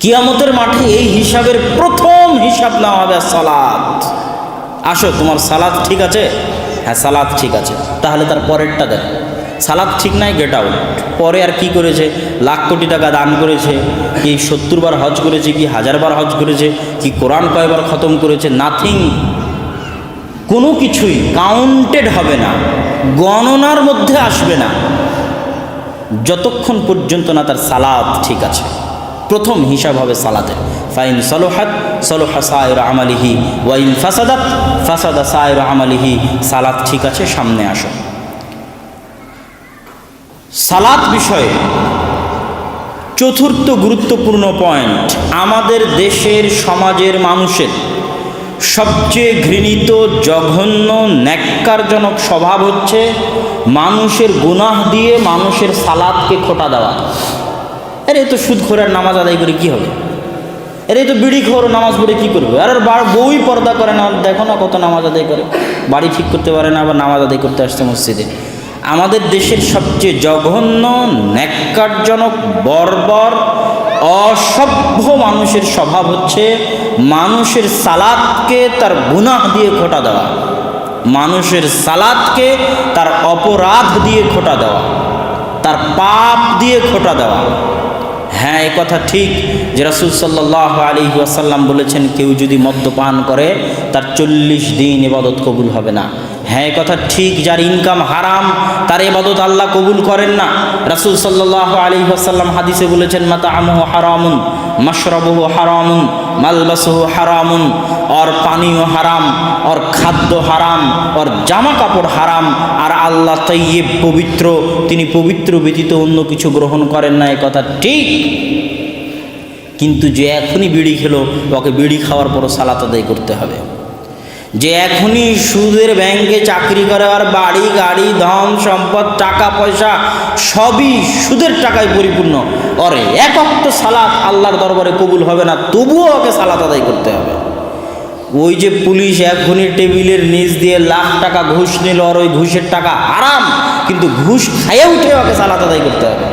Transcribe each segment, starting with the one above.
কিয়ামতের মাঠে এই হিসাবের প্রথম হিসাব নেওয়া হবে সালাত। আসো, তোমার সালাত ঠিক আছে? হ্যাঁ, সালাত ঠিক আছে। তাহলে তার পরেরটা দেখ, সালাত ঠিক নাই, গেট আউট। পরে আর কি করেছে? লাখ কোটি টাকা দান করেছে, কি 70 বার হজ করেছে, কি 1000 বার হজ করেছে, কি কোরআন কয়বার খতম করেছে? নাথিং। কোনো কিছুই কাউন্টেড হবে না, গণনার মধ্যে আসবে না, যতক্ষণ পর্যন্ত না তার সালাত ঠিক আছে। প্রথম হিসাব হবে সালাতের। ফাইন সলোহাত সলোহা সায়র আমালিহি, ওয়াইন ফাসাদাত ফাসাদা সায়র আমালিহি। সালাত ঠিক আছে, সামনে আসো। সালাত বিষয়ে চতুর্থ গুরুত্বপূর্ণ পয়েন্ট, আমাদের দেশের সমাজের মানুষের সবচেয়ে ঘৃণিত, জঘন্য, ন্যাক্কারজনক স্বভাব হচ্ছে মানুষের গুনাহ দিয়ে মানুষের সালাতকে খোটা দেওয়া। আরে তো সুদখোরের নামাজ আদায় করে কি হবে? আরে তো বিড়িখোর নামাজ পড়ে কি করবে? আর বউই পর্দা করে না, দেখো না কত নামাজ আদায় করে, বাড়ি ঠিক করতে পারে না, আবার নামাজ আদায় করতে আসছে মসজিদে। আমাদের দেশের সবচেয়ে জঘন্য, ন্যাক্কারজনক, বর্বর, অসভ্য মানুষের স্বভাব হচ্ছে মানুষের সালাতকে তার গুনাহ দিয়ে খোটা দেওয়া, মানুষের সালাতকে তার অপরাধ দিয়ে খোটা দেওয়া, তার পাপ দিয়ে খোটা দেওয়া। হ্যাঁ, এ কথা ঠিক যে রাসূল সাল্লাল্লাহু আলাইহি ওয়াসাল্লাম বলেছেন, কেউ যদি মদ্যপান করে তার 40 দিন ইবাদত কবুল হবে না। হ্যাঁ, এ কথা ঠিক, যার ইনকাম হারাম তার ইবাদত আল্লাহ কবুল করেন না। রাসূল সাল্লাল্লাহু আলাইহি ওয়াসাল্লাম হাদিসে বলেছেন, মাতাআমুহু হারামুন, মাশরাবুহু হারামুন, মালবাসুহু হারামুন। ওর পানীয় হারাম, ওর খাদ্য হারাম, ওর জামা কাপড় হারাম। আর আল্লাহ তাইয়্যিব, পবিত্র, তিনি পবিত্র ব্যতীত অন্য কিছু গ্রহণ করেন না। এ কথা ঠিক। কিন্তু যে এখনই বিড়ি খেলো, ওকে বিড়ি খাওয়ার পরও সালাত আদায় করতে হবে। যে এখনই সুদের ব্যাংকে চাকরি করে, আর বাড়ি গাড়ি ধন সম্পদ টাকা পয়সা সবই সুদের টাকায় পরিপূর্ণ, ওরে এক ওয়াক্ত সালাত আল্লাহর দরবারে কবুল হবে না, তবুও ওকে সালাত আদায় করতে হবে। ওই যে পুলিশ এখনই টেবিলের নিচ দিয়ে লাখ টাকা ঘুষ নিল, আর ওই ঘুষের টাকা হারাম, কিন্তু ঘুষ খাইয়ে উঠে ওকে সালাত আদায় করতে হবে।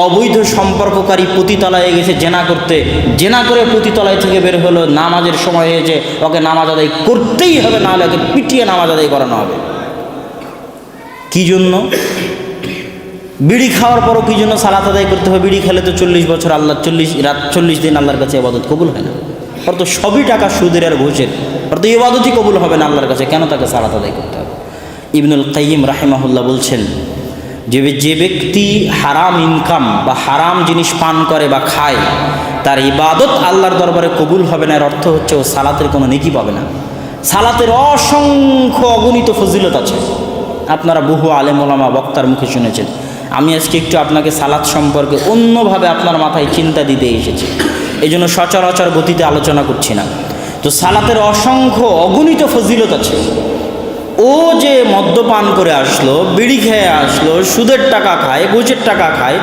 অবৈধ সম্পর্ককারী পতিতলায় গেছে জেনা করতে, জেনা করে পতিতলায় থেকে বের হলো, নামাজের সময় হয়েছে, ওকে নামাজ আদায় করতেই হবে, নাহলে ওকে পিটিয়ে নামাজ আদায় করানো হবে। কি জন্য? বিড়ি খাওয়ার পরও কি জন্য সালাত আদায় করতে হবে? বিড়ি খেলে তো 40 বছর আল্লাহ 40 দিন আল্লাহর কাছে ইবাদত কবুল হয় না। ওর তো সবই টাকা সুদের আর ঘুষের, ওর তো ইবাদতই কবুল হবে না আল্লাহর কাছে, কেন তাকে সালাত আদায় করতে হবে? ইবনুল কাইয়িম রাহিমাহুল্লাহ বলছেন, যে ব্যক্তি হারাম ইনকাম বা হারাম জিনিস পান করে বা খায়, তার ইবাদত আল্লাহর দরবারে কবুল হবে না। এর অর্থ হচ্ছে ও সালাতের কোনো নেকি পাবে না। সালাতের অসংখ্য অগণিত ফজিলত আছে, আপনারা বহু আলেম ওলামা বক্তার মুখে শুনেছেন। আমি আজকে একটু আপনাকে সালাত সম্পর্কে অন্যভাবে আপনার মাথায় চিন্তা দিতে এসেছি, এই জন্য সচরাচর গতিতে আলোচনা করছি না। তো সালাতের অসংখ্য অগণিত ফজিলত আছে। ও যে মদ্যপান করে আসলো, বিড়ি খেয়ে আসলো, সুদের টাকা খায়, ঘুষের টাকা খায়,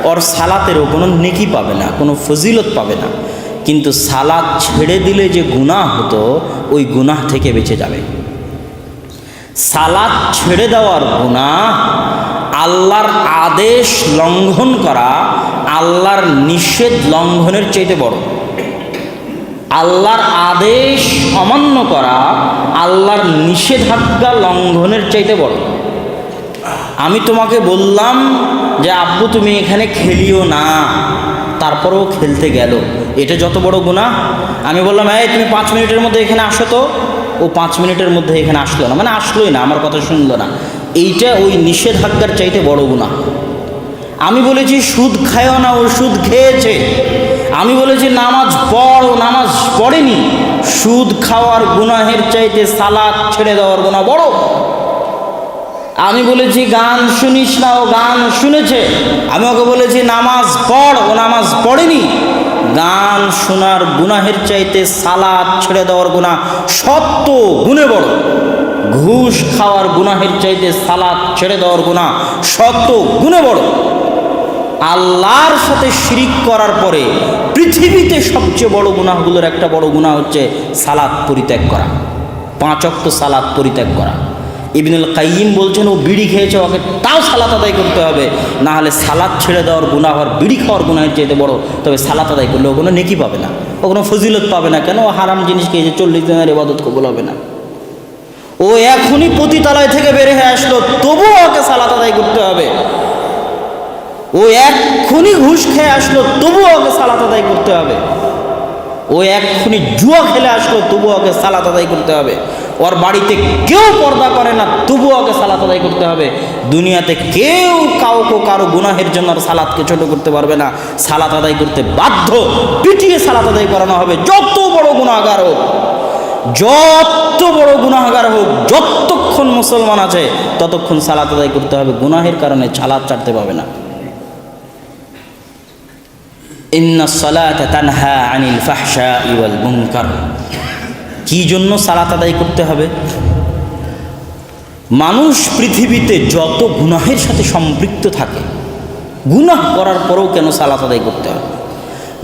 ওর সালাতেরও কোনো নেকি পাবে না, কোনো ফজিলত পাবে না। কিন্তু সালাত ছেড়ে দিলে যে গুনাহ হতো, ওই গুনাহ থেকে বেঁচে যাবে। সালাত ছেড়ে দেওয়ার গুনাহ, আল্লাহর আদেশ লঙ্ঘন করা, আল্লাহর নিষেধ লঙ্ঘনের চাইতে বড়। আল্লাহর আদেশ অমান্য করা আল্লাহর নিষেধাজ্ঞা লঙ্ঘনের চাইতে বড়। আমি তোমাকে বললাম যে আব্বু তুমি এখানে খেলিও না, তারপরেও খেলতে গেল, এটা যত বড় গুনাহ। আমি বললাম, এই তুমি 5 মিনিটের মধ্যে এখানে আসো, তো ও 5 মিনিটের মধ্যে এখানে আসলো না, মানে আসলোই না, আমার কথা শুনলো না, এইটা ওই নিষেধাজ্ঞার চাইতে বড় গুনাহ। আমি বলেছি সুদ খায়ও না, ও সুদ খেয়েছে। আমি বলেছি নামাজ পড়, ও নামাজ পড়েনি। সুদ খাওয়ার গুনাহের চাইতে সালাত ছেড়ে দেওয়ার গুনাহ বড়। আমি বলেছি গান শুনিস না, ও গান শুনেছে। আমি ওকে বলেছি নামাজ পড়, ও নামাজ পড়েনি। গান শোনার গুনাহের চাইতে সালাত ছেড়ে দেওয়ার গুনাহ 100 গুণে বড়। ঘুষ খাওয়ার গুনাহের চাইতে সালাত ছেড়ে দেওয়ার গুনাহ 100 গুণে বড়। আল্লাহর সাথে শিরিক করার পরে পৃথিবীতে সবচেয়ে বড় গুনাহগুলোর একটা বড় গুনাহ হচ্ছে সালাত পরিত্যাগ করা, 5 ওয়াক্ত সালাত পরিত্যাগ করা। ইবনুল কাইয়িম বলছেন ও বিড়ি খেয়েছে, ওকে তাও সালাত আদায় করতে হবে, না হলে সালাত ছেড়ে দেওয়ার গুনাহ আর বিড়ি খাওয়ার গুনাহের চাইতে বড়। তবে সালাত আদায় করলে ও কোনো নেকি পাবে না, ও কোনো ফজিলত পাবে না। কেন? ও হারাম জিনিস খেয়েছে, 40 দিনের ইবাদত কবুল হবে না। ও এখনই পতিতালয় থেকে বের হয়ে আসলো, তবুও ওকে সালাত আদায় করতে হবে। ও এক্ষুনি ঘুষ খেয়ে আসলো, তবুও ওকে সালাত আদায় করতে হবে। ও এক্ষুনি জুয়া খেলে আসলো, তবুও ওকে সালাত আদায় করতে হবে। ওর বাড়িতে কেউ পর্দা করে না, তবুও ওকে সালাত আদায় করতে হবে। দুনিয়াতে কেউ কাউকে কারো গুনাহের জন্য সালাতকে ছোট করতে পারবে না। সালাত আদায় করতে বাধ্য, পিটিয়ে সালাত আদায় করানো হবে। যত বড় গুনাহগার হোক, যত বড় গুনাহগার হোক, যতক্ষণ মুসলমান আছে ততক্ষণ সালাত আদায় করতে হবে। গুনাহের কারণে সালাত ছাড়তে পাবে না। ইন্নাস সালাতা তানহা আনিল ফাহশাই ওয়াল মুনকার। কি জন্য সালাত আদায় করতে হবে? মানুষ পৃথিবীতে যত গুনাহের সাথে সম্পৃক্ত থাকে, গুনাহ করার পরেও কেন সালাত আদায় করতে হবে?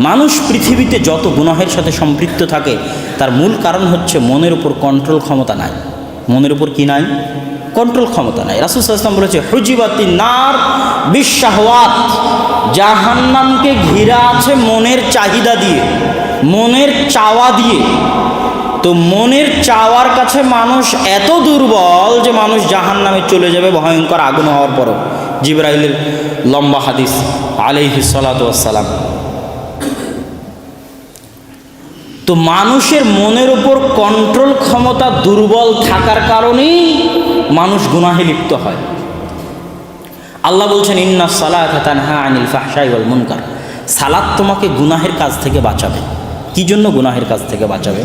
মানুষ পৃথিবীতে যত গুনাহের সাথে সম্পৃক্ত থাকে তার মূল কারণ হচ্ছে মনের উপর কন্ট্রোল ক্ষমতা নাই। মনের উপর কি নাই? কন্ট্রোল ক্ষমতা নাই। রাসূল সাল্লাল্লাহু আলাইহি ওয়াসাল্লাম বলেছে, হুজিবাতিন নার বিশাহওয়াত, জাহান্নামকে ঘিরা আছে মনের চাহিদা দিয়ে, মনের চাওয়া দিয়ে। তো মনের চাওয়ার কাছে মানুষ এত দুর্বল যে মানুষ জাহান্নামে চলে যাবে ভয়ঙ্কর আগুন হওয়ার পরও। জিবরাইলের লম্বা হাদিস আলাইহিস সালাতু ওয়াস সালাম। তো মানুষের মনের উপর কন্ট্রোল ক্ষমতা দুর্বল থাকার কারণেই মানুষ গুনাহে লিপ্ত হয়। আল্লাহ বলছেন, ইন্নাস সালাতা তানহা আনিল ফাহশাই ওয়াল মুনকার। সালাত তোমাকে গুনাহের কাজ থেকে বাঁচাবে। কি জন্য গুনাহের কাজ থেকে বাঁচাবে?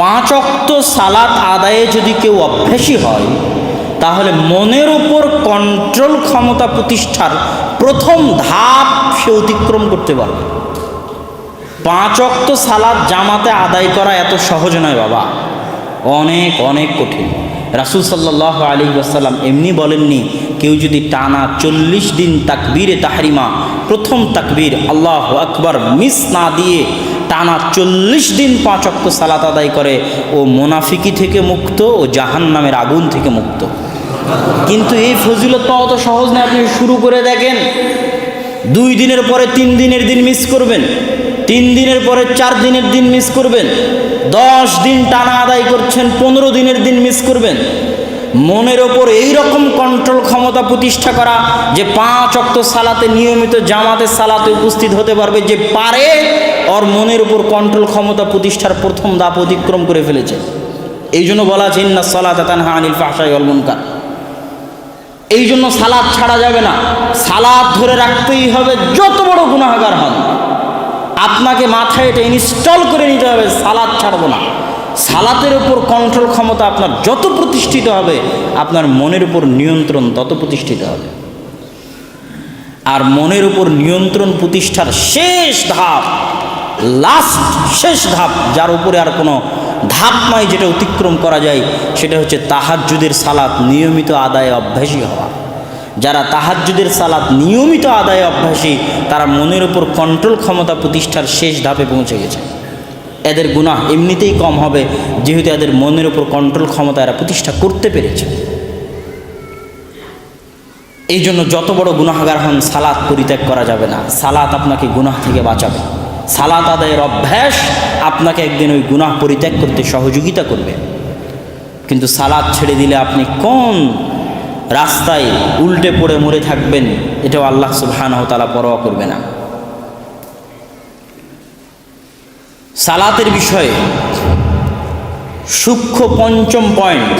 5 ওয়াক্ত সালাত আদায়ে যদি কেউ অভ্যাসী হয়, তাহলে মনের উপর কন্ট্রোল ক্ষমতা প্রতিষ্ঠার প্রথম ধাপ সে অতিক্রম করতে পারবে। 5 ওয়াক্ত সালাত জামাতে আদায় করা এত সহজ নয় বাবা, অনেক অনেক কঠিন। রাসূল সাল্লাল্লাহু আলাইহি ওয়াসাল্লাম এমনি বলেননি, কেউ যদি টানা 40 দিন তাকবীরে তাহরিমা, প্রথম তাকবীর আল্লাহু আকবার মিস না দিয়ে টানা 40 দিন 5 ওয়াক্ত সালাত আদায় করে, ও মুনাফিকি থেকে মুক্ত, ও জাহান্নামের আগুন থেকে মুক্ত। কিন্তু এই ফজিলত পাওয়া তো সহজ না। আপনি শুরু করে দেখেন, 2 দিনের পরে 3 দিনের দিন মিস করবেন, 3 দিনের পরে 4 দিনের দিন মিস করবেন, 10 দিন টানা আদায় করছেন, 15 দিনের দিন মিস করবেন। মনের ওপর এইরকম কন্ট্রোল ক্ষমতা প্রতিষ্ঠা করা যে 5 ওয়াক্ত সালাতে নিয়মিত জামাতে সালাতে উপস্থিত হতে পারবে, যে পারে, ওর মনের উপর কন্ট্রোল ক্ষমতা প্রতিষ্ঠার প্রথম ধাপ অতিক্রম করে ফেলেছে। এই জন্য বলা আছে, ইন্নাস সালাতা তানহা আনিল ফাহশাই ওয়াল মুনকার। এই জন্য সালাত ছাড়া যাবে না, সালাত ধরে রাখতেই হবে। যত বড় গুনাহগার হন, আপনাকে মাথায় এটা ইনস্টল করে নিতে হবে, সালাত ছাড়বো না। সালাতের উপর কন্ট্রোল ক্ষমতা আপনার যত প্রতিষ্ঠিত হবে, আপনার মনের উপর নিয়ন্ত্রণ তত প্রতিষ্ঠিত হবে। আর মনের উপর নিয়ন্ত্রণ প্রতিষ্ঠার শেষ ধাপ, শেষ ধাপ, যার উপরে আর কোনো ধাপ নাই যেটা অতিক্রম করা যায়, সেটা হচ্ছে তাহাজ্জুদের সালাত নিয়মিত আদায়ে অভ্যাসী হওয়া। যারা তাহাজ্জুদের সালাত নিয়মিত আদায়ে অভ্যাসী, তারা মনের উপর কন্ট্রোল ক্ষমতা প্রতিষ্ঠার শেষ ধাপে পৌঁছে গেছে। এদের গুনাহ এমনিতেই কম হবে, যেহেতু এদের মনের উপর কন্ট্রোল ক্ষমতা এরা প্রতিষ্ঠা করতে পেরেছে। এই জন্য যত বড় গুনাহগার হন, সালাত পরিত্যাগ করা যাবে না। সালাত আপনাকে গুনাহ থেকে বাঁচাবে। সালাত আদায়ের অভ্যাস আপনাকে একদিন ওই গুনাহ পরিত্যাগ করতে সহযোগিতা করবে। কিন্তু সালাত ছেড়ে দিলে আপনি কোন রাস্তায় উল্টে পড়ে মরে থাকবেন, এটাও আল্লাহ সুবহানাহু ওয়া তাআলা পরোয়া করবে না। সালাতের বিষয়ে সূক্ষ্ম 5ম পয়েন্ট,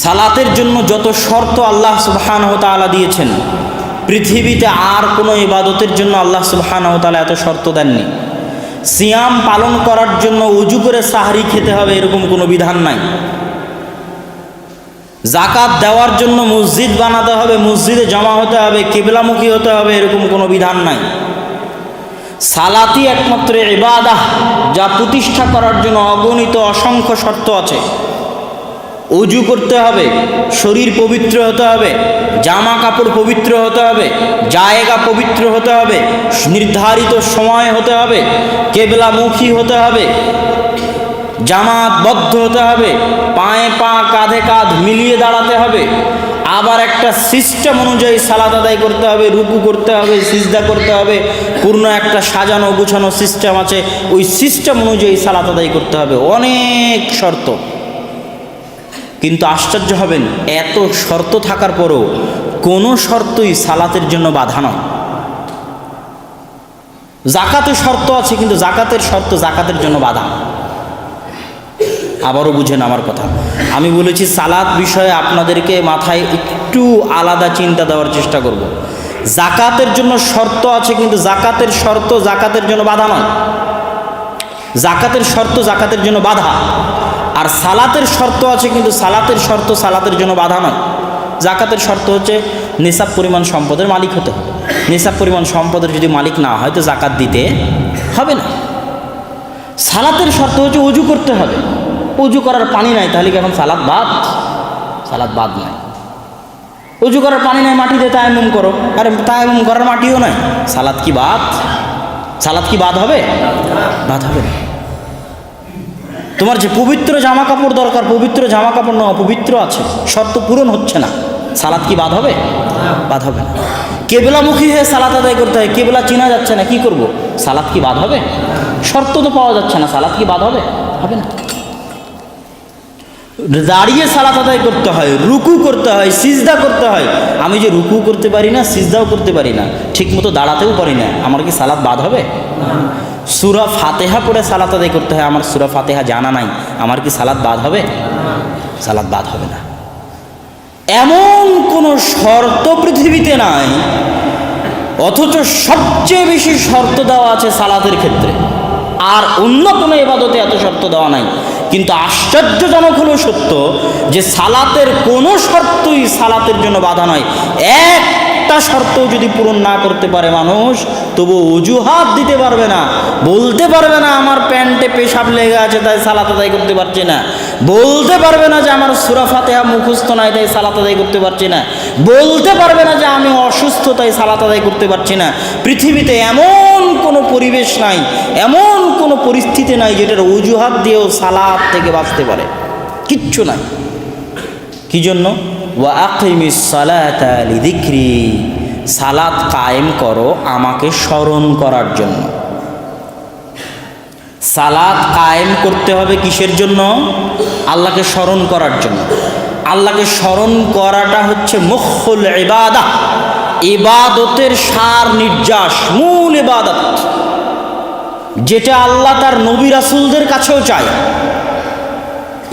সালাতের জন্য যত শর্ত আল্লাহ সুবহানাহু ওয়া তাআলা দিয়েছেন, পৃথিবীতে আর কোনো ইবাদতের জন্য আল্লাহ সুবহানাহু ওয়া তাআলা এত শর্ত দেননি। সিয়াম পালন করার জন্য ওযু করে সাহরি খেতে হবে, এরকম কোনো বিধান নাই। যাকাত দেওয়ার জন্য মসজিদ বানাতে হবে, মসজিদে জমা হতে হবে, কিবলামুখী হতে হবে, এরকম কোনো বিধান নাই। সালাতই একমাত্র ইবাদাহ, যা প্রতিষ্ঠা করার জন্য অগণিত অসংখ্য শর্ত আছে। ওযু করতে হবে, শরীর পবিত্র হতে হবে, জামা কাপড় পবিত্র হতে হবে, জায়গা পবিত্র হতে হবে, নির্ধারিত সময় হতে হবে, কিবলামুখী হতে হবে, জামাতবদ্ধ হতে হবে, পায়ে পা কাঁধে কাঁধ মিলিয়ে দাঁড়াতে হবে, আবার একটা সিস্টেম অনুযায়ী সালাত আদায় করতে হবে, রুকু করতে হবে, সিজদা করতে হবে, পূর্ণ একটা সাজানো গুছানো সিস্টেম আছে, ওই সিস্টেম অনুযায়ী সালাত আদায় করতে হবে, অনেক শর্ত। কিন্তু আশ্চর্য হবেন, এত শর্ত থাকার পরও কোনো শর্তই সালাতের জন্য বাধা নয়। জাকাতের শর্ত আছে, কিন্তু জাকাতের শর্ত জাকাতের জন্য বাধা। আবারও বুঝেন আমার কথা, আমি বলেছি সালাত বিষয়ে আপনাদেরকে মাথায় একটু আলাদা চিন্তা দেওয়ার চেষ্টা করব। জাকাতের জন্য শর্ত আছে, কিন্তু জাকাতের শর্ত জাকাতের জন্য বাধা নয়। জাকাতের শর্ত জাকাতের জন্য বাধা, আর সালাতের শর্ত আছে, কিন্তু সালাতের শর্ত সালাতের জন্য বাধা নয়। জাকাতের শর্ত হচ্ছে নিসাব পরিমাণ সম্পদের মালিক হতে হবে। নিসাব পরিমাণ সম্পদের যদি মালিক না হয় তো জাকাত দিতে হবে না। সালাতের শর্ত হচ্ছে ওযু করতে হবে। ওযু করার পানি নাই, তাহলে কি এখন সালাত বাদ? সালাত বাদ নাই। ওযু করার পানি নাই, মাটি দিয়ে তায়াম্মুম করো, আরে তায়াম্মুম করার মাটিও নাই, সালাত কি বাদ? সালাত কি বাদ হবে? বাদ হবে না। তোমার যে পবিত্র জামা কাপড় দরকার, পবিত্র জামা কাপড় না, অপবিত্র আছে, শর্ত পূরণ হচ্ছে না, সালাত কি বাদ হবে? বাদ হবে না। কেবলামুখী হয়ে সালাত আদায় করতে হয়, কেবলা চেনা যাচ্ছে না, কি করব? সালাত কি বাদ হবে? শর্ত তো পাওয়া যাচ্ছে না, সালাত কি বাদ হবে? হবে না। দাঁড়িয়ে সালাত আদায় করতে হয়, রুকু করতে হয়, সিজদা করতে হয়। আমি যে রুকু করতে পারি না, সিজদাও করতে পারি না, ঠিক মতো দাঁড়াতেও পারি না, আমার কি সালাত বাদ হবে? সূরা ফাতিহা পড়ে সালাত আদায় করতে হয়, আমার সূরা ফাতিহা জানা নাই, আমার কি সালাত বাদ হবে? সালাত বাদ হবে না। এমন কোনো শর্ত পৃথিবীতে নাই, অথচ সবচেয়ে বেশি শর্ত দেওয়া আছে সালাতের ক্ষেত্রে, আর অন্য কোনো ইবাদতে এত শর্ত দেওয়া নাই। কিন্তু আশ্চর্যজনক হলো সত্য যে সালাতের কোনো শর্তই সালাতের জন্য বাধা নয়। একটা শর্ত যদি পূরণ না করতে পারে মানুষ, তবু অজুহাত দিতে পারবে না, বলতে পারবে না আমার প্যান্টে পেশাব লেগে আছে তাই সালাত আদায় করতে পারছি না, বলতে পারবে না যে আমার সূরা ফাতিহা মুখস্থ নাই তাই সালাত আদায় করতে পারছি না, বলতে পারবে না যে আমি অসুস্থ তাই সালাত আদায় করতে পারছি না। পৃথিবীতে এমন কোনো পরিবেশ নাই, এমন কোনো পরিস্থিতি নাই যেটার অজুহাত দিয়েও সালাত থেকে বাঁচতে পারে, কিচ্ছু নাই। কি জন্য? ওয়া আকিমিস সালাতা লিযিকরি, সালাত কায়েম করো আমাকে স্মরণ করার জন্য। সালাত কায়েম করতে হবে কিসের জন্য? আল্লাহকে স্মরণ করার জন্য। আল্লাহকে স্মরণ করাটা হচ্ছে মুখুল ইবাদা, ইবাদতের সার নির্যাস, মূল ইবাদত, যেটা আল্লাহ তার নবী রাসূলদের কাছেও চায়।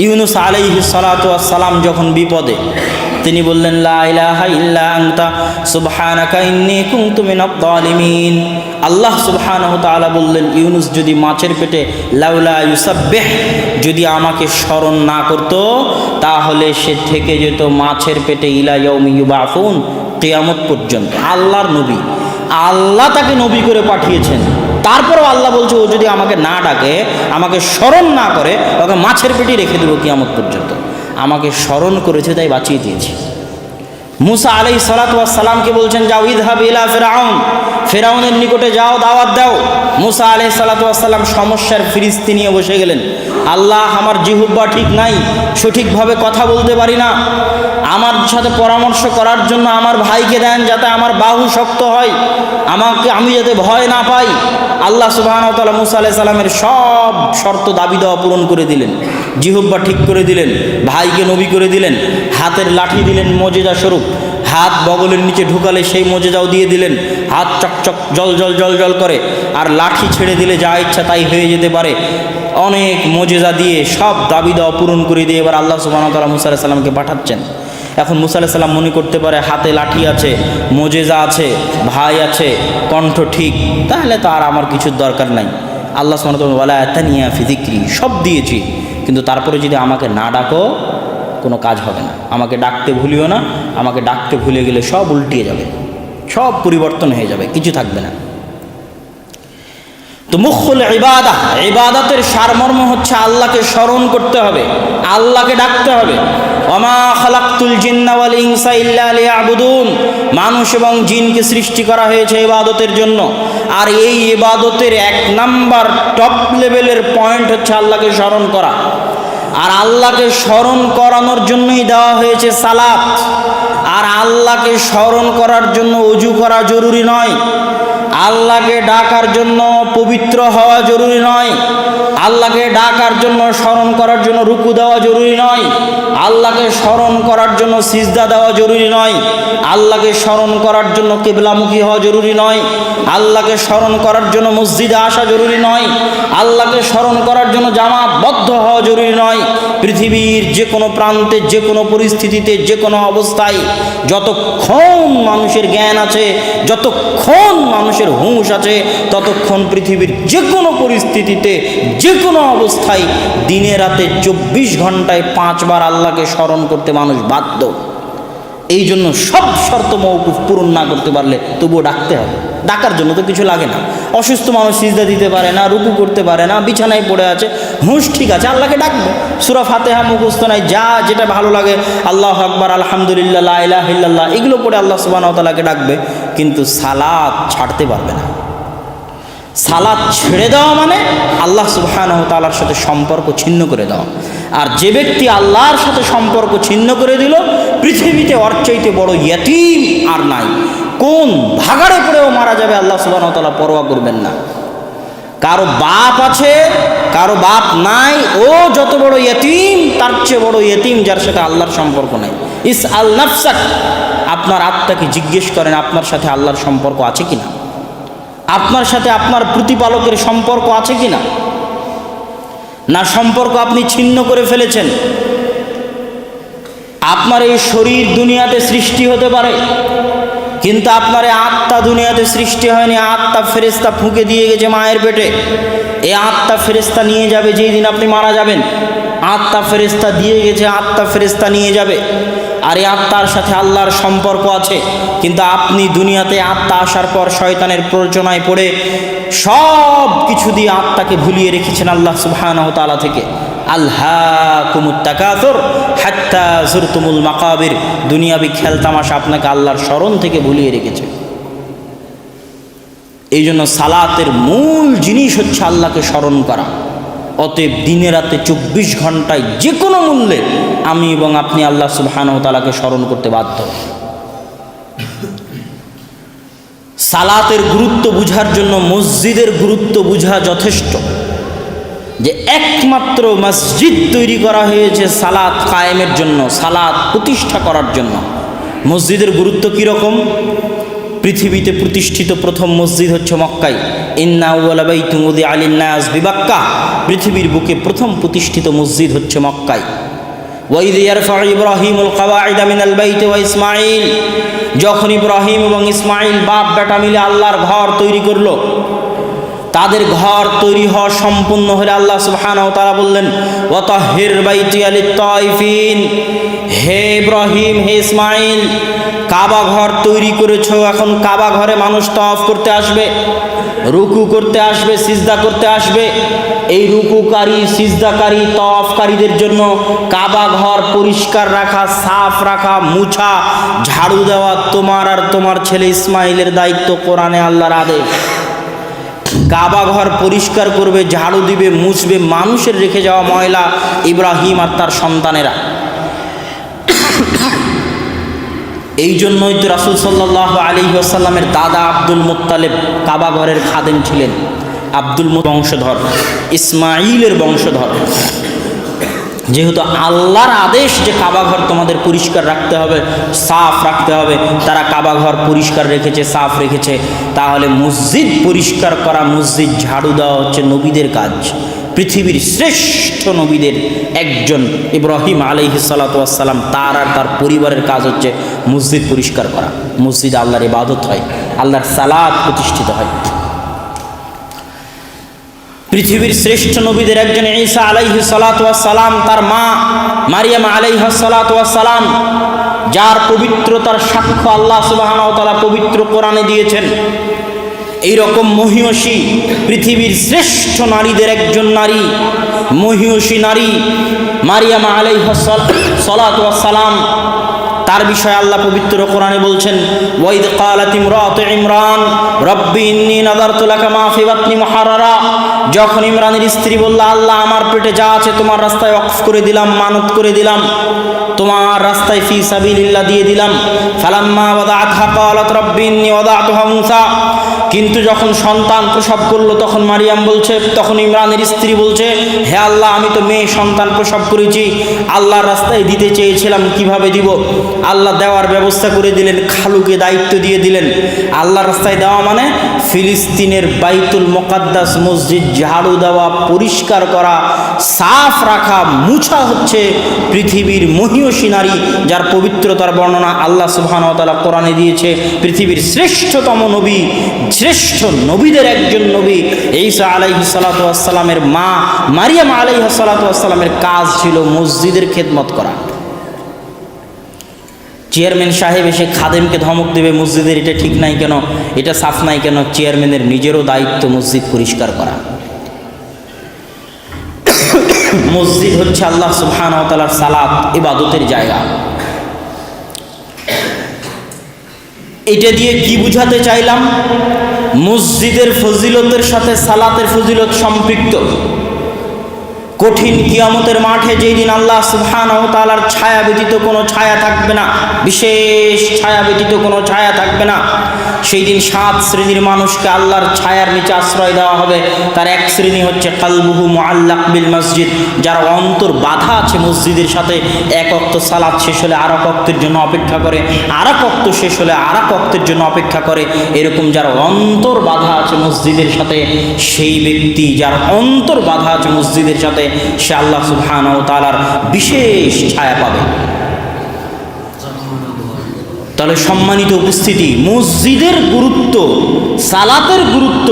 ইউনূস আলাইহিস সালাতু ওয়াস সালাম যখন বিপদে, তিনি বললেন লা ইলাহা ইল্লা আনতা সুবহানাকা ইন্নী কুনতু মিনাজ জালিমিন। আল্লাহ সুবহানাহু ওয়া তাআলা বললেন, ইউনূস যদি মাছের পেটে লাউলা ইউসাব্বিহ, যদি আমাকে স্মরণ না করত তাহলে সে থেকে যেত মাছের পেটে ইলা ইয়াউমি ইউবাসুন, কিয়ামত পর্যন্ত। আল্লাহর নবী, আল্লাহ তাকে নবী করে পাঠিয়েছেন, তারপরও আল্লাহ বলছে ও যদি আমাকে না ডাকে, আমাকে স্মরণ না করে, ওকে মাছের পেটে রেখে দেবো কিয়ামত পর্যন্ত। আমাকে স্মরণ করেছে তাই বাঁচিয়ে দিয়েছি। মুসা আলাইহিস সালাতু ওয়াস সালামকে বলছেন যাও ইযহাব ইলা ফিরআউন, ফিরআউনের নিকটে যাও, দাওয়াত দাও। মুসা আলাইহিস সালাতু ওয়াস সালাম সমস্যার ফিরিস্তি নিয়ে বসে গেলেন। আল্লাহ, আমার জিহ্বা ঠিক নাই, সঠিকভাবে কথা বলতে পারি না, আমার সাথে পরামর্শ করার জন্য আমার ভাইকে দেন যাতে আমার বাহু শক্ত হয়, আমি যাতে ভয় না পাই। আল্লাহ সুবহানাহু ওয়া তাআলা মুসা আলাইহিস সালামের সব শর্ত দাবি দেওয়া পূরণ করে দিলেন, জিহ্বা ঠিক করে দিলেন, ভাইকে নবী করে দিলেন, হাতের লাঠি দিলেন মুজিজা স্বরূপ, হাত বগলের নিচে ঢুকালে সেই মুজিজাও দিয়ে দিলেন, হাত চকচক জল জল জল জল করে, আর লাঠি ছেড়ে দিলে যা ইচ্ছা তাই হয়ে যেতে পারে। অনেক মুজিজা দিয়ে সব দাবি দেওয়া পূরণ করে দিয়ে এবার আল্লাহ সুবহানাহু ওয়া তাআলা মুসা আলাইহিস সালামকে পাঠাচ্ছেন। এখন মুসা আলাইহিস সালাম মনে করতে পারে হাতে লাঠি আছে, মুজিজা আছে, ভাই আছে, কণ্ঠ ঠিক, তাহলে তো আর আমার কিছুর দরকার নাই। আল্লাহ সুবহানাহু ওয়া তাআলা ওয়ালা আতানিয়া ফি যিকরি, সব দিয়েছি, কিন্তু তারপরে যদি আমাকে না ডাকো কোনো কাজ হবে না। আমাকে ডাকতে ভুলিও না, আমাকে ডাকতে ভুলে গেলে সব উল্টিয়ে যাবে, সব পরিবর্তন হয়ে যাবে, কিছু থাকবে না। তো তো মুখুল ইবাদাতের সারমর্ম হচ্ছে আল্লাহকে স্মরণ করতে হবে, আল্লাহকে ডাকতে হবে। ওমা খালাকতুল জিন্না ওয়াল ইনসা ইল্লা লিয়াবুদুন, মানুষ এবং জিনকে সৃষ্টি করা হয়েছে ইবাদতের জন্য। আর এই ইবাদতের 1 নাম্বার টপ লেভেলের পয়েন্ট হচ্ছে আল্লাহকে স্মরণ করা। আর আল্লাহকে স্মরণ করানোর জন্যই দেওয়া হয়েছে সালাত। আর আল্লাহকে স্মরণ করার জন্য ওযু করা জরুরি নয়, আল্লাহকে ডাকার জন্য পবিত্র হওয়া জরুরি নয়, আল্লাহকে ডাকার জন্য স্মরণ করার জন্য রুকু দেওয়া জরুরি নয়, আল্লাহকে স্মরণ করার জন্য সিজদা দেওয়া জরুরি নয়, আল্লাহকে স্মরণ করার জন্য কিবলামুখী হওয়া জরুরি নয়, আল্লাহকে স্মরণ করার জন্য মসজিদে আসা জরুরি নয়, আল্লাহকে স্মরণ করার জন্য জামাতবদ্ধ হওয়া জরুরি নয়। পৃথিবীর যে কোনো প্রান্তে, যে কোনো পরিস্থিতিতে, যে কোনো অবস্থায়, যতক্ষণ মানুষের জ্ঞান আছে, যতক্ষণ মানুষের হুঁশ আছে, ততক্ষণ পৃথিবীর যে কোনো পরিস্থিতিতে, যে কোনো অবস্থায়, দিনে রাতে 24 ঘন্টায় 5 বার আল্লাহকে স্মরণ করতে মানুষ বাধ্য। এই জন্য সব শর্ত মওকুফ পূরণ না করতে পারলে তবুও ডাকতে হবে। ডাকার জন্য তো কিছু লাগে না। অসুস্থ মানুষ সিজদা দিতে পারে না, রুকু করতে পারে না, বিছানায় পড়ে আছে, হুঁশ ঠিক আছে, আল্লাহকে ডাকবে। সূরা ফাতিহা মুখস্থ নাই, যা যেটা ভালো লাগে, আল্লাহু আকবার, আলহামদুলিল্লাহ, লা ইলাহা ইল্লাল্লাহ, এগুলো পড়ে আল্লাহ সুবহানাহু ওয়া তাআলাকে ডাকবে। কিন্তু সালাত ছাড়তে পারবে না। সালাত ছেড়ে দেওয়া মানে আল্লাহ সুবহানাহু ওয়া তাআলার সাথে সম্পর্ক ছিন্ন করে দেওয়া। আর যে ব্যক্তি আল্লাহর সাথে সম্পর্ক ছিন্ন করে দিল, পৃথিবীতে ওর চাইতে বড় ইয়তীম আর নাই। কোন ভাগাড়ে পড়েও মারা যাবে আল্লাহ সুবহানাহু ওয়া তাআলা পরোয়া করবেন না। কারো বাপ আছে, কারো বাপ নাই, ও যত বড় ইয়তীম, তার চেয়ে বড় ইয়তীম যার সাথে আল্লাহর সম্পর্ক নাই। ইসআল নাফসাক, আপনার আত্মাকে জিজ্ঞেস করেন আপনার সাথে আল্লাহর সম্পর্ক আছে কিনা, আপনার সাথে আপনার প্রতিপালকের সম্পর্ক আছে কিনা। না সম্পর্ক আপনি ছিন্ন করে ফেলেছেন। আপনার এই শরীর দুনিয়াতে সৃষ্টি হতে পারে, কিন্তু আপনার এই আত্মা দুনিয়াতে সৃষ্টি হয়নি। আত্মা ফেরেশতা ফুঁকে দিয়ে গেছে মায়ের পেটে। এই আত্মা ফেরেশতা নিয়ে যাবে যেই দিন আপনি মারা যাবেন। আত্মা ফেরেশতা দিয়ে গেছে, আত্মা ফেরেশতা নিয়ে যাবে। আর এই আত্মার সাথে আল্লাহর সম্পর্ক আছে। কিন্তু আপনি দুনিয়াতে আত্মা আসার পর শয়তানের প্ররোচনায় পড়ে সব কিছু দিয়ে আত্মাকে ভুলিয়ে রেখেছেন আল্লাহ সুবহানাহু ওয়া তাআলা থেকে। আলহাকুমুত তাকাসুর হাত্তা যুরতুমুল মাকাবির, দুনিয়াবি খেলতামাশা আপনাকে আল্লাহর স্মরণ থেকে ভুলিয়ে রেখেছে। এই জন্য সালাতের মূল জিনিস হচ্ছে আল্লাহকে স্মরণ করা। অতএব দিনে রাতে 24 ঘন্টায় যে কোনো মূল্যে আমি এবং আপনি আল্লাহ সুবহানাহু ওয়া তাআলাকে স্মরণ করতে বাধ্য। সালাতের গুরুত্ব বুঝার জন্য মসজিদের গুরুত্ব বুঝা যথেষ্ট। যে একমাত্র মসজিদ তৈরি করা হয়েছে সালাত কায়েমের জন্য, সালাত প্রতিষ্ঠা করার জন্য। মসজিদের গুরুত্ব কীরকম? পৃথিবীতে প্রতিষ্ঠিত প্রথম মসজিদ হচ্ছে মক্কায়। ইন্না আউওয়ালা বাইতুন উযিআ লিন-নাস বিবাক্কা, পৃথিবীর বুকে প্রথম প্রতিষ্ঠিত মসজিদ হচ্ছে মক্কায়। ওয়াইয ইয়ারফাউ ইব্রাহিমুল কাওয়াইদা মিনাল বাইতি ওয়া ইসমাঈল, যখন ইব্রাহিম এবং ইসমাঈল বাপ বেটা মিলে আল্লাহর ঘর তৈরি করলো, তাদের ঘর তৈরি হওয়া সম্পূর্ণ হলে আল্লাহ সুবহানাহু ওয়া তাআলা বললেন ওয়া তাহহির বাইতিয়া লিত-তাইফিন, হে ইব্রাহিম, হে ইসমাঈল, কাবা ঘর তৈরি করেছো, এখন কাবা ঘরে মানুষ তওয়াফ করতে আসবে, রুকু করতে আসবে, সিজদা করতে আসবে। এই রুকুকারী, সিজদাকারী, তওয়াফকারীদের জন্য কাবা ঘর পরিষ্কার রাখা, সাফ রাখা, মুছা, ঝাড়ু দেওয়া তোমার আর তোমার ছেলে ইসমাঈলের দায়িত্ব। কোরআনে আল্লাহর আদেশ। কাবা ঘর পরিষ্কার করবে, ঝাড়ু দিবে, মুছবে মানুষের রেখে যাওয়া ময়লা ইব্রাহিম আর তার সন্তানেরা। এই জন্যই তো রাসূল সাল্লাল্লাহু আলাইহি ওয়াসাল্লামের দাদা আব্দুল মুত্তালিব কাবা ঘরের খাদেম ছিলেন। আব্দুল বংশধর, ইসমাঈলের বংশধর। যেহেতু আল্লাহর আদেশ যে কাবা ঘর তোমাদের পরিষ্কার রাখতে হবে, সাফ রাখতে হবে, তারা কাবা ঘর পরিষ্কার রেখেছে, সাফ রেখেছে। তাহলে মসজিদ পরিষ্কার করা, মসজিদ ঝাড়ু দেওয়া হচ্ছে নবীদের কাজ। পৃথিবীর শ্রেষ্ঠ নবীদের একজন ইব্রাহিম আলাইহিস সালাতু ওয়াস সালাম, তার আর তার পরিবারের কাজ হচ্ছে মসজিদ পরিষ্কার করা। মসজিদ আল্লাহর ইবাদত হয়, আল্লাহর সালাত প্রতিষ্ঠিত হয়। পৃথিবীর শ্রেষ্ঠ নবীদের একজন ঈসা আলাইহিস সালাতু ওয়াস সালাম, তার মা মারিয়াম আলাইহাস সালাতু ওয়াস সালাম, যার পবিত্রতার সাক্ষ্য আল্লাহ সুবহানাহু ওয়া তাআলা পবিত্র কোরআনে দিয়েছেন। এইরকম মহিয়সী পৃথিবীর শ্রেষ্ঠ নারীদের একজন নারী, মহিয়সী নারী মারিয়াম আলাইহিস সালাতু ওয়াস সালাম। তার বিষয়ে আল্লাহ পবিত্র কোরআনে বলছেন, ওয়াইদ ক্বালাত ইমরাতু ইমরান রব্বি ইন্নী নাযারতু লাকা মা ফি বাতনি মুহাররারা। যখন ইমরানের স্ত্রী বলল, আল্লাহ আমার পেটে যা আছে তোমার রাস্তায় ওয়াকফ করে দিলাম, মানত করে দিলাম, তোমার রাস্তায় ফি সাবিলিল্লাহ দিয়ে দিলাম। ফালাম্মা ওয়াদাআতহা ক্বালাত রব্বি ইন্নী ওয়াদাতুহা উনসা। কিন্তু যখন সন্তান প্রসব করলো তখন মারিয়াম বলছে, তখন ইমরানের স্ত্রী বলছে, হে আল্লাহ আমি তো মেয়ে সন্তান প্রসব করেছি, আল্লাহর রাস্তায় দিতে চেয়েছিলাম, কিভাবে দিব? আল্লাহ দেওয়ার ব্যবস্থা করে দিলেন, খালুকে দায়িত্ব দিয়ে দিলেন। আল্লাহর রাস্তায় দেওয়া মানে ফিলিস্তিনের বাইতুল মুকাদ্দাস মসজিদ ঝাড়ু দেওয়া, পরিষ্কার করা, সাফ রাখা, মুছা হচ্ছে পৃথিবীর মহিয়সী নারী, যার পবিত্রতার বর্ণনা আল্লাহ সুবহানাহু ওয়া তাআলা কোরআনে দিয়েছে। পৃথিবীর শ্রেষ্ঠতম নবী, শ্রেষ্ঠ নবীদের একজন নবী ঈসা আলাইহিস সালাতু ওয়াস সালামের মা মারিয়াম আলাইহিস সালাতু ওয়াস সালামের কাজ ছিল মসজিদের খেদমত করা। চেয়ারম্যান সাহেব এসে খাদেমকে ধমক দেবে, মসজিদের এটা ঠিক নাই কেন, এটা সাফ নাই কেন? চেয়ারম্যানের নিজেরও দায়িত্ব মসজিদ পরিষ্কার করা। মসজিদ হচ্ছে আল্লাহ সুবহানাহু ওয়া তাআলার সালাত ইবাদতের জায়গা। এটা দিয়ে কি বুঝাতে চাইলাম? মসজিদের ফজিলতের সাথে সালাতের ফজিলত সম্পৃক্ত। কঠিন কিয়ামতের মাঠে যেই দিন আল্লাহ সুবহানাহু ওয়া তাআলার ছায়া ব্যতীত কোনো ছায়া থাকবে না, বিশেষ ছায়া ব্যতীত কোনো ছায়া থাকবে না, সেই দিন 7 শ্রেণীর মানুষকে আল্লাহর ছায়ার নিচে আশ্রয় দেওয়া হবে। তার এক শ্রেণী হচ্ছে কালবুহু মুআল্লাক বিল মসজিদ, যার অন্তর বাধা আছে মসজিদের সাথে। এক ওয়াক্ত সালাত শেষ হলে আর এক ওয়াক্তের জন্য অপেক্ষা করে, আর এক ওয়াক্ত শেষ হলে আর এক ওয়াক্তের জন্য অপেক্ষা করে। এরকম যার অন্তর বাধা আছে মসজিদের সাথে, সেই ব্যক্তি যার অন্তর বাধা আছে মসজিদের সাথে, সে আল্লাহ সুবহানাহু ওয়া তাআলার বিশেষ ছায়া পাবে। তাহলে সম্মানিত উপস্থিতি, মসজিদের গুরুত্ব, সালাতের গুরুত্ব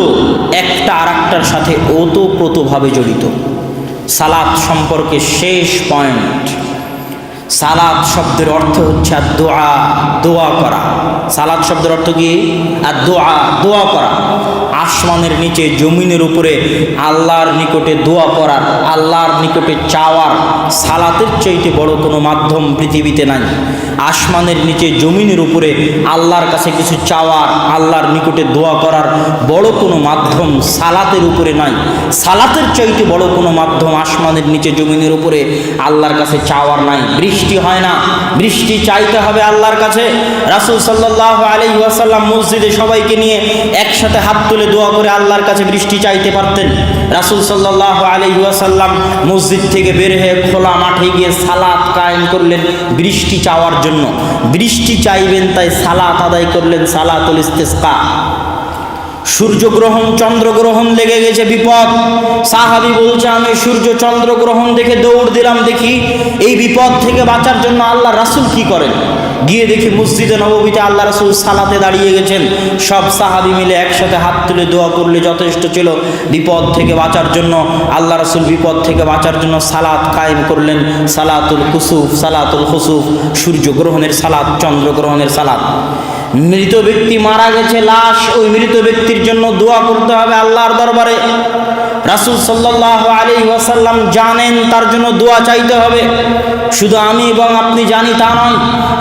একটা আরেকটার সাথে ওতপ্রোতভাবে জড়িত। সালাত সম্পর্কে শেষ পয়েন্ট, সালাত শব্দের অর্থ হচ্ছে দোয়া, দোয়া করা। সালাত শব্দের অর্থ কি? আর দোয়া, দোয়া করা। আসমানের নিচে জমিনের উপরে আল্লাহর নিকটে দোয়া করার, আল্লাহর নিকটে চাওয়ার সালাতের চাইতে বড় কোনো মাধ্যম পৃথিবীতে নাই। আসমানের নিচে জমিনের উপরে আল্লাহর কাছে কিছু চাওয়ার, আল্লাহর নিকটে দোয়া করার বড় কোনো মাধ্যম সালাতের উপরে নাই। সালাতের চাইতে বড় কোনো মাধ্যম আসমানের নিচে জমিনের উপরে আল্লাহর কাছে চাওয়ার নাই। বৃষ্টি হয় না, বৃষ্টি চাইতে হবে আল্লাহর কাছে। রাসূল সাল্লাল্লাহু আলাইহি ওয়াসাল্লাম মসজিদে সবাইকে নিয়ে একসাথে হাত তুলে দোয়া করে আল্লাহর কাছে বৃষ্টি চাইতে পারতেন। রাসূল সাল্লাল্লাহু আলাইহি ওয়াসাল্লাম মসজিদ থেকে বের হয়ে খোলা মাঠে গিয়ে সালাত কায়েম করলেন বৃষ্টি চাওয়ার জন্য। বৃষ্টি চাইবেন তাই সালাত আদায় করলেন, সালাতুল ইস্তিসকা। সূর্যগ্রহণ, চন্দ্রগ্রহণ লেগে গেছে, বিপদ। সাহাবী বলছে, আমি সূর্য চন্দ্রগ্রহণ দেখে দৌড় দিলাম, দেখি এই বিপদ থেকে বাঁচার জন্য আল্লাহ রাসূল কি করেন। গিয়ে দেখি মসজিদে নববীতে আল্লাহ রাসূল সালাতে দাঁড়িয়ে গেছেন। সব সাহাবী মিলে একসাথে হাত তুলে দোয়া করলে যথেষ্ট ছিল বিপদ থেকে বাঁচার জন্য। আল্লাহ রাসূল বিপদ থেকে বাঁচার জন্য সালাত কায়েম করলেন, সালাতুল কুসুফ, সালাতুল খুসুফ, সূর্যগ্রহণের সালাত, চন্দ্রগ্রহণের সালাত। মৃত ব্যক্তি মারা গেছে, লাশ, ওই মৃত ব্যক্তির জন্য দোয়া করতে হবে আল্লাহর দরবারে। রাসূল সাল্লাল্লাহু আলাইহি ওয়াসাল্লাম জানেন তার জন্য দোয়া চাইতে হবে। শুধু আমি এবং আপনি জানি তা নয়,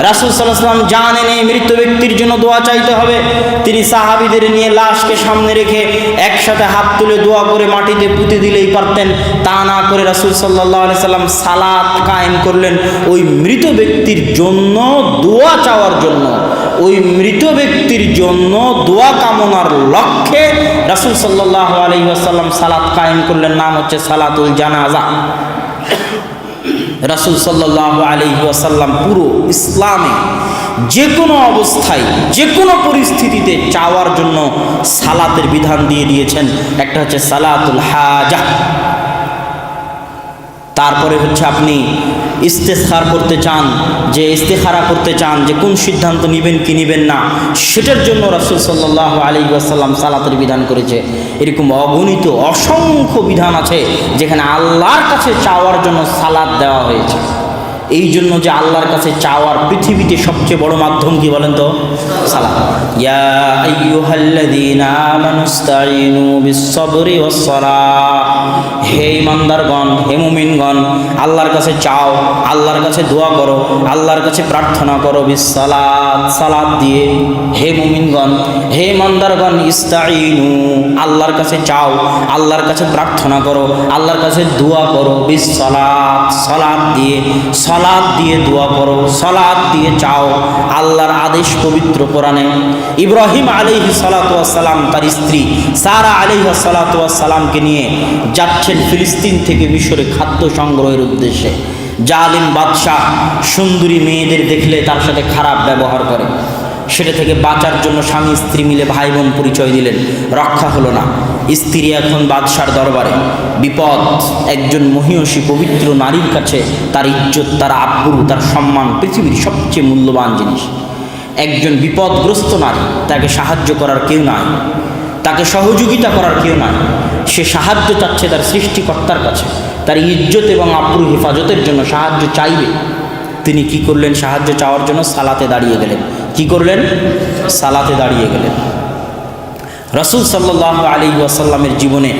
রাসূল সাল্লাল্লাহু আলাইহি ওয়াসাল্লাম জানেন এই মৃত ব্যক্তির জন্য দোয়া চাইতে হবে। তিনি সাহাবীদের নিয়ে লাশকে সামনে রেখে একসাথে হাত তুলে দোয়া করে মাটিতে পুঁতে দিলেই পারতেন। তা না করে রাসূল সাল্লাল্লাহু আলাইহি ওয়াসাল্লাম সালাত কায়েম করলেন ওই মৃত ব্যক্তির জন্য দোয়া চাওয়ার জন্য। ওই মৃত ব্যক্তির জন্য দোয়া কামনার লক্ষ্যে রাসূল সাল্লাল্লাহু আলাইহি ওয়াসাল্লাম সালাত কায়েম করলেন, নাম হচ্ছে সালাতুল জানাজা। রাসূল সাল্লাল্লাহু আলাইহি ওয়াসাল্লাম পুরো ইসলামে যে কোনো অবস্থায়, যে কোনো পরিস্থিতিতে চাওয়ার জন্য সালাতের বিধান দিয়ে দিয়েছেন। একটা হচ্ছে সালাতুল হাজা, তারপরে হচ্ছে আপনি ইস্তেখার করতে চান, যে ইস্তেখারা করতে চান যে কোন সিদ্ধান্ত নেবেন কি নেবেন না, সেটার জন্য রাসূল সাল্লাল্লাহু আলাইহি ওয়াসাল্লাম সালাতের বিধান করেছে। এরকম অগণিত অসংখ্য বিধান আছে যেখানে আল্লাহর কাছে চাওয়ার জন্য সালাত দেওয়া হয়েছে। এই জন্য যে আল্লাহর কাছে চাওয়ার পৃথিবীতে সবচেয়ে বড় মাধ্যম কি বলেন তো? সালাত। ইয়া আইয়ুহাল্লাযীনা আমানুস্তাঈনু বিস-সাবরি ওয়াস-সালাহ, হে ঈমানদারগণ, হে মুমিনগণ, আল্লাহর কাছে চাও, আল্লাহর কাছে দোয়া করো, আল্লাহর কাছে প্রার্থনা করো, বিস-সালাত, সালাত দিয়ে। হে মুমিনগণ, হে ঈমানদারগণ, ইস্তাঈনু, আল্লাহর কাছে চাও, আল্লাহর কাছে প্রার্থনা করো, আল্লাহর কাছে দোয়া করো, বিস-সালাত, সালাত দিয়ে। সালাত দিয়ে দোয়া করো, সালাত দিয়ে চাও। আল্লাহর আদেশ পবিত্র কোরআনে। ইব্রাহিম আলাইহিস সালাতু ওয়াস সালাম তার স্ত্রী সারা আলাইহিস সালাতু ওয়াস সালামকে নিয়ে যাচ্ছেন ফিলিস্তিন থেকে মিশরে খাদ্য সংগ্রহের উদ্দেশ্যে। জালিম বাদশাহ সুন্দরী মেয়েদের দেখলে তার সাথে খারাপ ব্যবহার করে। সেটা থেকে বাঁচার জন্য স্বামী স্ত্রী মিলে ভাই বোন পরিচয় দিলেন, রক্ষা হলো না। স্ত্রী এখন বাদশার দরবারে, বিপদ। একজন মহিয়সী পবিত্র নারীর কাছে তার ইজ্জত, তার আব্রু, তার সম্মান পৃথিবীর সবচেয়ে মূল্যবান জিনিস। একজন বিপদগ্রস্ত নারী, তাকে সাহায্য করার কেউ নাই, তাকে সহযোগিতা করার কেউ নাই। সে সাহায্য চাচ্ছে তার সৃষ্টিকর্তার কাছে, তার ইজ্জত এবং আব্রু হেফাজতের জন্য সাহায্য চাইবে। তিনি কি করলেন? সাহায্য চাওয়ার জন্য সালাতে দাঁড়িয়ে গেলেন। কি করলেন? সালাতে দাঁড়িয়ে গেলেন। রাসূল সাল্লাল্লাহু আলাইহি ওয়াসাল্লামের জীবনে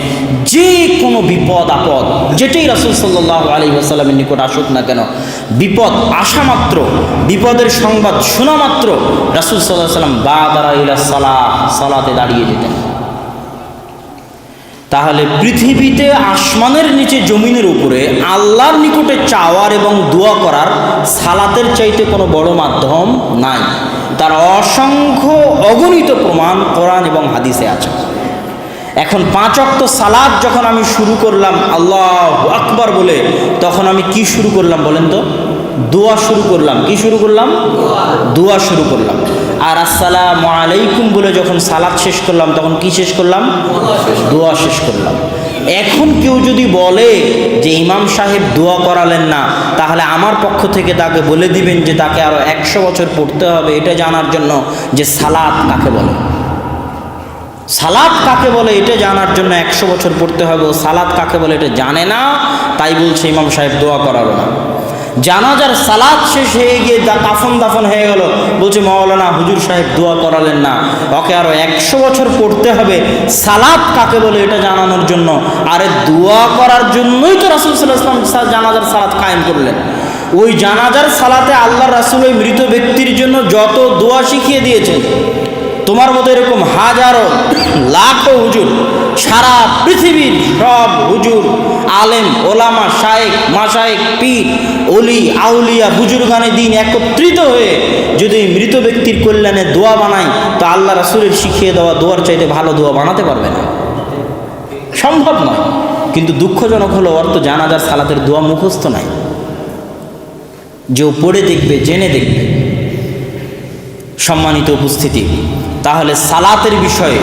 যে কোনো বিপদ আপদ, যেটাই রাসূল সাল্লাল্লাহু আলাইহি ওয়াসাল্লামের নিকট আসুক না কেন, বিপদ আসা মাত্র, বিপদের সংবাদ শোনা মাত্র রাসূল সাল্লাল্লাহু আলাইহি ওয়াসাল্লাম বাদারা ইলা সালাহ, সালাতে দাঁড়িয়ে যেতেন। তাহলে পৃথিবীতে আসমানের নিচে জমিনের উপরে আল্লাহর নিকটে চাওয়ার এবং দোয়া করার সালাতের চাইতে কোনো বড় মাধ্যম নাই। তার অসংখ্য অগণিত প্রমাণ কোরআন এবং হাদিসে আছে। এখন 5 ওয়াক্ত সালাত যখন আমি শুরু করলাম আল্লাহু আকবার বলে, তখন আমি কি শুরু করলাম বলেন তো? দোয়া শুরু করলাম। কি শুরু করলাম? দোয়া শুরু করলাম। আর আসসালামু আলাইকুম বলে যখন সালাত শেষ করলাম, তখন কি শেষ করলাম? দোয়া শেষ করলাম। এখন কেউ যদি বলে যে ইমাম সাহেব দোয়া করালেন না, তাহলে আমার পক্ষ থেকে তাকে বলে দিবেন যে তাকে আরো 100 বছর পড়তে হবে এটা জানার জন্য যে সালাত কাকে বলে। সালাত কাকে বলে এটা জানার জন্য 100 বছর পড়তে হবে। ও সালাত কাকে বলে এটা জানে না, তাই বলছে ইমাম সাহেব দোয়া করালো না। জানাজার সালাত শেষ হয়ে গিয়ে কাফন দাফন হয়ে গেল, বলছে মাওলানা হুজুর সাহেব দোয়া করালেন না, ওকে আরো 100 বছর পড়তে হবে সালাত কাকে বলে এটা জানানোর জন্য। আরে দোয়া করার জন্যই তো রাসূল সাল্লাল্লাহু আলাইহি ওয়াসাল্লাম জানাজার সালাত কায়েম করলেন। ওই জানাজার সালাতে আল্লাহ রাসূল ওই মৃত ব্যক্তির জন্য যত দোয়া শিখিয়ে দিয়েছেন, তোমার মতো এরকম হাজারো লাখো হুজুর, সারা পৃথিবীর সব হুজুর, আলেম, ওলামা, শায়েখ, মাশায়েখ, পীর, ওলি, আউলিয়া, বুজুর্গানে দিন একত্রিত হয়ে যদি মৃত ব্যক্তির কল্যাণে দোয়া বানায়, তো আল্লাহ রাসূলের শিখিয়ে দেওয়া দোয়ার চাইতে ভালো দোয়া বানাতে পারবে না, সম্ভব নয়। কিন্তু দুঃখজনক হলো ওর তো জানাজার সালাতের দোয়া মুখস্থ নাই, যে পড়ে দেখবে, জেনে দেখবে। সম্মানিত উপস্থিতি, তাহলে সালাতের বিষয়ে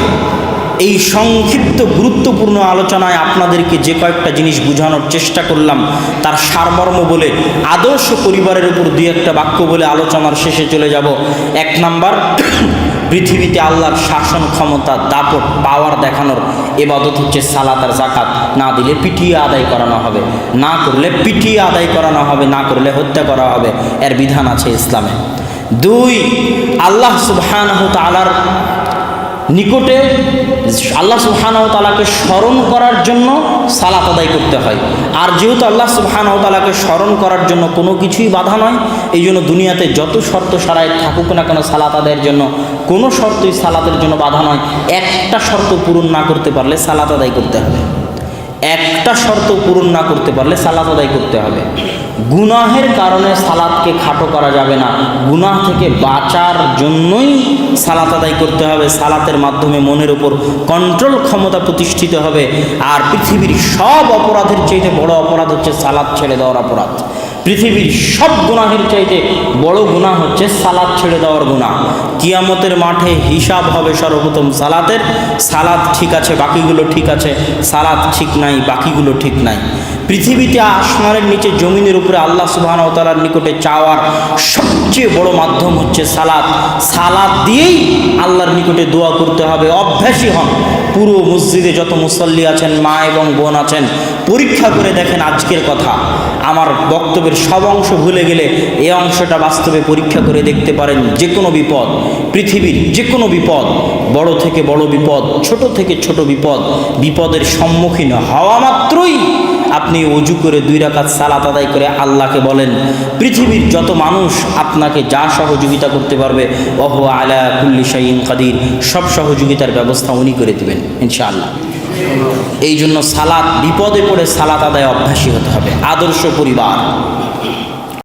এই সংক্ষিপ্ত গুরুত্বপূর্ণ আলোচনায় আপনাদেরকে যে কয়েকটা জিনিস বোঝানোর চেষ্টা করলাম, তার সারমর্ম বলে আদর্শ পরিবারের উপর 2-1টা বাক্য বলে আলোচনার শেষে চলে যাব। 1 নাম্বার, পৃথিবীতে আল্লাহর শাসন ক্ষমতা, দাপট, পাওয়ার দেখানোর ইবাদত হচ্ছে সালাত আর যাকাত। না দিলে পিটিয়ে আদায় করানো হবে, না করলে পিটিয়ে আদায় করানো হবে, না করলে হত্যা করা হবে। এর বিধান আছে ইসলামে। 2, আল্লাহ সুবহানাহু তাআলার নিকটে আল্লাহ সুবহানাহু তাআলাকে স্মরণ করার জন্য সালাত আদায় করতে হয়। আর যেহেতু আল্লাহ সুবহানাহু তাআলাকে স্মরণ করার জন্য কোনো কিছুই বাধা নয়, এই জন্য দুনিয়াতে যত শর্ত সারায় থাকুক না কেন সালাত আদায়ের জন্য কোনো শর্তই সালাতের জন্য বাধা নয়। একটা শর্ত পূরণ না করতে পারলে সালাত আদায় করতে হবে। একটা শর্ত পূরণ না করতে পারলে সালাত আদায় করতে হবে। গুনাহের কারণে সালাতকে খাটো করা যাবে না, গুনাহ থেকে বাঁচার জন্যই সালাত আদায় করতে হবে। সালাতের মাধ্যমে মনের উপর কন্ট্রোল ক্ষমতা প্রতিষ্ঠিত হবে। আর পৃথিবীর সব অপরাধের চাইতে বড় অপরাধ হচ্ছে সালাত ছেড়ে দেওয়ার অপরাধ। পৃথিবীর সব গুনাহের চাইতে বড় গুনাহ হচ্ছে সালাত ছেড়ে দেওয়ার গুনাহ। কিয়ামতের মাঠে হিসাব হবে সর্বপ্রথম সালাতের। সালাত ঠিক আছে, বাকিগুলো ঠিক আছে, সালাত ঠিক নাই, বাকিগুলো ঠিক নাই। পৃথিবীতে আসমানের নিচে জমিনের উপরে আল্লাহ সুবহানাহু ওয়া তাআলার নিকটে চাওয়ার সবচেয়ে বড় মাধ্যম হচ্ছে সালাত। সালাত দিয়েই আল্লাহর নিকটে দোয়া করতে হবে। অভ্যাসী হন। পুরো মসজিদে যত মুসল্লি আছেন, মা এবং বোন আছেন, পরীক্ষা করে দেখেন আজকের কথা। আমার বক্তব্যের সব অংশ ভুলে গেলে এই অংশটা বাস্তবে পরীক্ষা করে দেখতে পারেন। যে কোনো বিপদ, পৃথিবীর যে কোনো বিপদ, বড় থেকে বড় বিপদ, ছোট থেকে ছোট বিপদ, বিপদের সম্মুখীন হওয়া মাত্রই আপনি ওযু করে 2 রাকাত সালাত আদায় করে আল্লাহকে বলেন, পৃথিবীর যত মানুষ আপনাকে যা সহযোগিতা করতে পারবে, ওহু আলা কুল্লি শাইইন কাদির, সব সহযোগিতার ব্যবস্থা উনি করে দেবেন ইনশাআল্লাহ। এই জন্য সালাত, বিপদে পড়ে সালাত আদায় অভ্যাসী হতে হবে। আদর্শ পরিবার।